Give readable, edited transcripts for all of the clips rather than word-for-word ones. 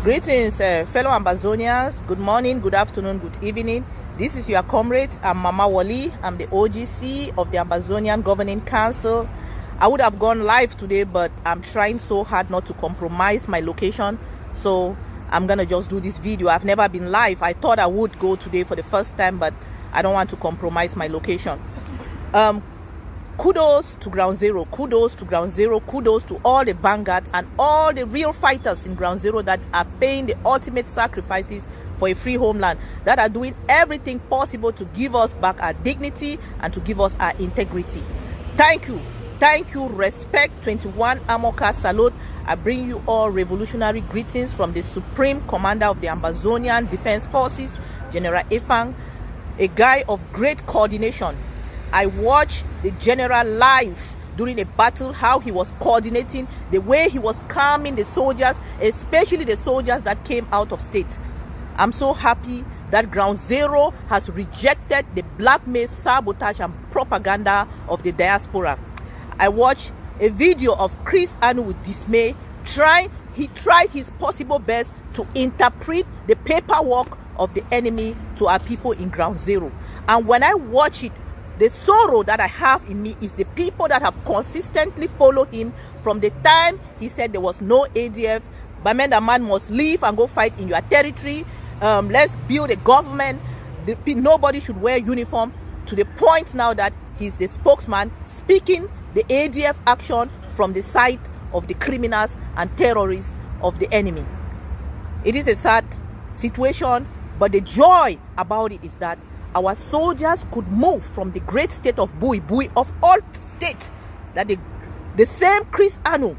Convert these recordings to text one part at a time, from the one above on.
Greetings, fellow Ambazonians. Good morning, good afternoon, good evening. This is your comrade. I'm Mama Wally. I'm the OGC of the Ambazonian Governing Council. I would have gone live today, but I'm trying so hard not to compromise my location. So I'm going to just do this video. I've never been live. I thought I would go today for the first time, but I don't want to compromise my location. Kudos to Ground Zero, kudos to Ground Zero, kudos to all the vanguard and all the real fighters in Ground Zero that are paying the ultimate sacrifices for a free homeland, that are doing everything possible to give us back our dignity and to give us our integrity. Thank you, respect. 21 Amoka salute. I bring you all revolutionary greetings from the Supreme Commander of the Ambazonian Defense Forces, General Efang, a guy of great coordination. I watched the general live during a battle, how he was coordinating, the way he was calming the soldiers, especially the soldiers that came out of state. I'm so happy that Ground Zero has rejected the blackmail, sabotage, and propaganda of the diaspora. I watched a video of Chris Anu with dismay. He tried his possible best to interpret the paperwork of the enemy to our people in Ground Zero. And when I watch it, the sorrow that I have in me is the people that have consistently followed him from the time he said there was no ADF. Bamenda man must leave and go fight in your territory. Let's build a government. Nobody should wear uniform, to the point now that he's the spokesman speaking the ADF action from the side of the criminals and terrorists of the enemy. It is a sad situation, but the joy about it is that our soldiers could move from the great state of Bui of all states that the same Chris Anu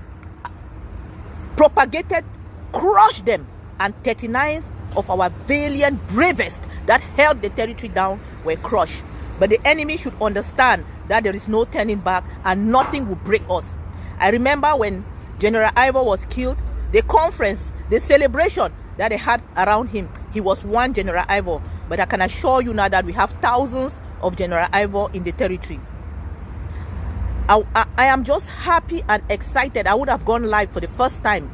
propagated, crushed them, and 39 of our valiant bravest that held the territory down were crushed. But the enemy should understand that there is no turning back and nothing will break us. I remember when General Ivor was killed, the conference, the celebration that they had around him, he was one General Ivor. But I can assure you now that we have thousands of General Ivor in the territory. I am just happy and excited. I would have gone live for the first time,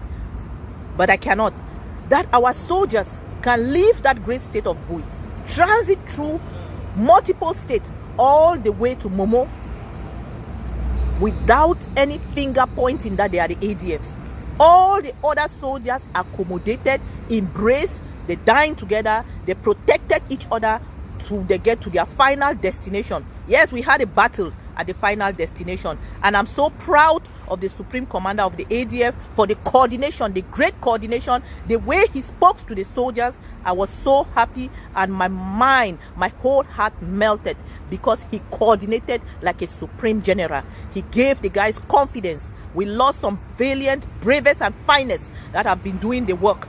but I cannot. That our soldiers can leave that great state of Bui, transit through multiple states, all the way to Momo, without any finger pointing that they are the ADFs. All the other soldiers accommodated, embraced, they dined together, they protected each other till they get to their final destination. Yes, we had a battle at the final destination, and I'm so proud of the Supreme Commander of the ADF for the coordination, the great coordination, the way he spoke to the soldiers. I was so happy, and my mind, my whole heart melted, because he coordinated like a supreme general. He gave the guys confidence. We lost some valiant, bravest, and finest that have been doing the work.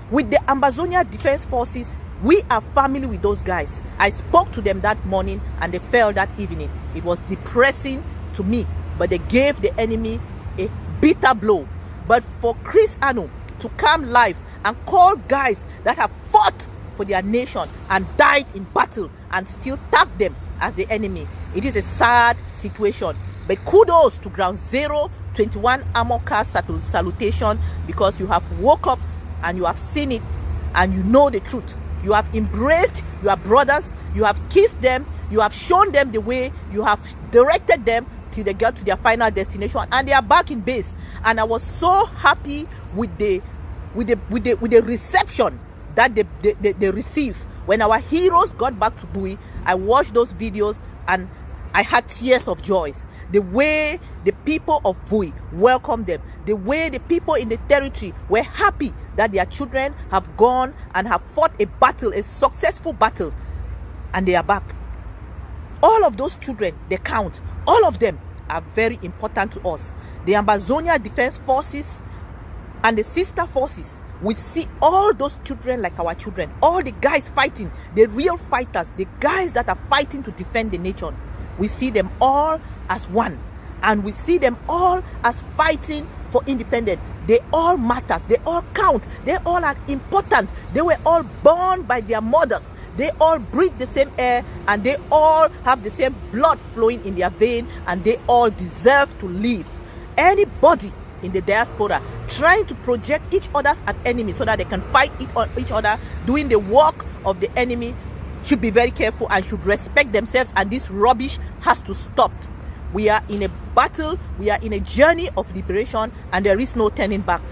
With the Ambazonia Defense Forces, we are family with those guys. I spoke to them that morning and they fell that evening. It was depressing to me, but they gave the enemy a bitter blow. But for Chris Anu to come live and call guys that have fought for their nation and died in battle and still tag them as the enemy, it is a sad situation. But kudos to Ground Zero, 21 Amoka salutation, because you have woke up and you have seen it and you know the truth. You have embraced your brothers, you have kissed them, you have shown them the way, you have directed them till they get to their final destination, and they are back in base. And I was so happy with the reception that they received when our heroes got back to Bui. I watched those videos and I had tears of joy. The way the people of Bui welcomed them, the way the people in the territory were happy that their children have gone and have fought a battle, a successful battle, and they are back. All of those children, they count. All of them are very important to us. The Ambazonia Defense Forces and the sister forces, we see all those children like our children. All the guys fighting, the real fighters, the guys that are fighting to defend the nation. We see them all as one, and we see them all as fighting for independence. They all matters, they all count, they all are important. They were all born by their mothers. They all breathe the same air, and they all have the same blood flowing in their vein, and they all deserve to live. Anybody in the diaspora trying to project each other as enemies so that they can fight each other doing the work of the enemy should be very careful and should respect themselves, and this rubbish has to stop. We are in a battle, we are in a journey of liberation, and there is no turning back.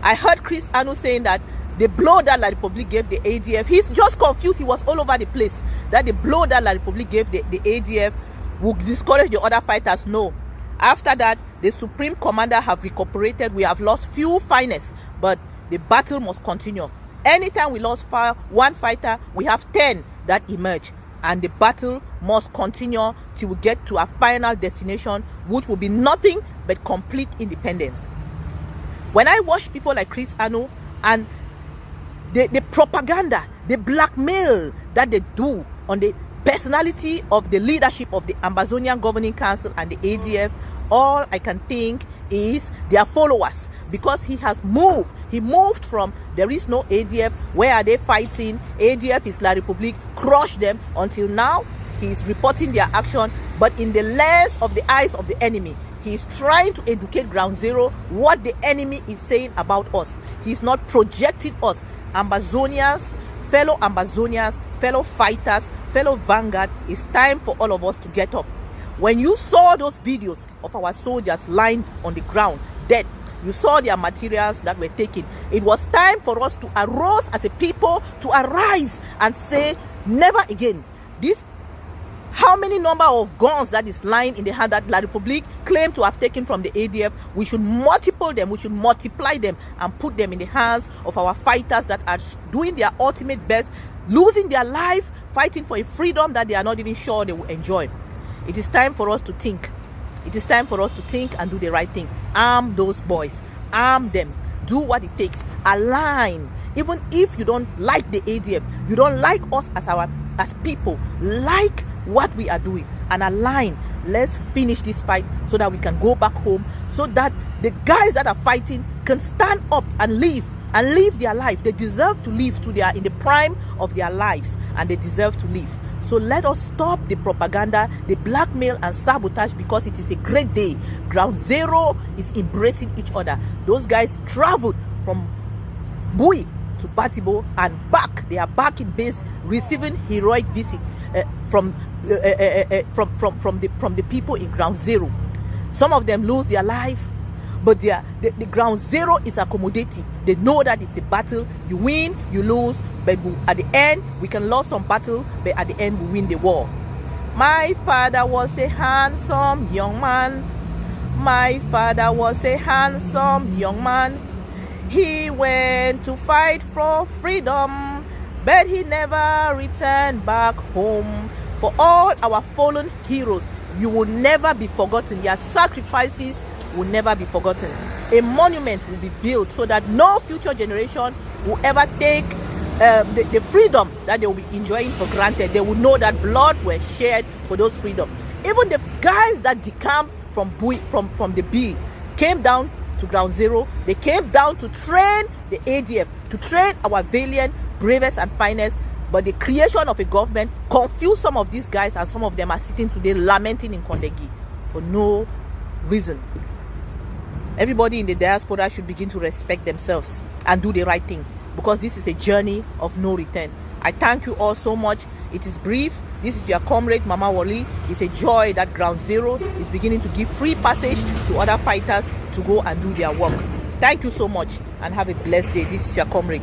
I heard Chris Anu saying that the blow that La Republique gave the ADF, he's just confused, he was all over the place, that the blow that La Republique gave the ADF would discourage the other fighters. No. After that, the Supreme Commander have recuperated. We have lost few finest, but the battle must continue. Anytime we lost one fighter, we have 10 that emerge, and the battle must continue till we get to our final destination, which will be nothing but complete independence. When I watch people like Chris Anu and the propaganda, the blackmail that they do on the personality of the leadership of the Ambazonian Governing Council and the ADF, all I can think is their followers, because he has moved. He moved from there is no ADF, where are they fighting? ADF is La Republique, crush them, until now he is reporting their action, but in the lens of the eyes of the enemy. He is trying to educate Ground Zero what the enemy is saying about us. He is not projecting us. Ambazonians, fellow fighters, fellow Vanguard, it's time for all of us to get up. When you saw those videos of our soldiers lying on the ground dead, you saw their materials that were taken, it was time for us to arise as a people, to arise and say never again. This, how many number of guns that is lying in the hand that La Republique claim to have taken from the ADF, we should multiply them, we should multiply them and put them in the hands of our fighters that are doing their ultimate best, losing their life, fighting for a freedom that they are not even sure they will enjoy. It is time for us to think. It is time for us to think and do the right thing. Arm those boys. Arm them. Do what it takes. Align. Even if you don't like the ADF, you don't like us as people, like what we are doing, and align. Let's finish this fight so that we can go back home, so that the guys that are fighting can stand up and live their life. They deserve to live till they are in the prime of their lives, and they deserve to live. So let us stop the propaganda, the blackmail and sabotage, because it is a great day. Ground Zero is embracing each other. Those guys traveled from Bui to Batibo and back. They are back in base, receiving heroic visit from the people in Ground Zero. Some of them lose their life, but the Ground Zero is accommodating. They know that it's a battle. You win, you lose, but at the end, we can lose some battle, but at the end, we win the war. My father was a handsome young man. My father was a handsome young man. He went to fight for freedom, but he never returned back home. For all our fallen heroes, you will never be forgotten. Their sacrifices will never be forgotten. A monument will be built so that no future generation will ever take the freedom that they will be enjoying for granted. They will know that blood was shed for those freedom. Even the guys that decamped from the B came down to Ground Zero. They came down to train the ADF, to train our valiant, bravest and finest. But the creation of a government confused some of these guys, and some of them are sitting today lamenting in Kondegi for no reason. Everybody in the diaspora should begin to respect themselves and do the right thing, because this is a journey of no return. I thank you all so much. It is brief. This is your comrade, Mama Wally. It's a joy that Ground Zero is beginning to give free passage to other fighters to go and do their work. Thank you so much and have a blessed day. This is your comrade.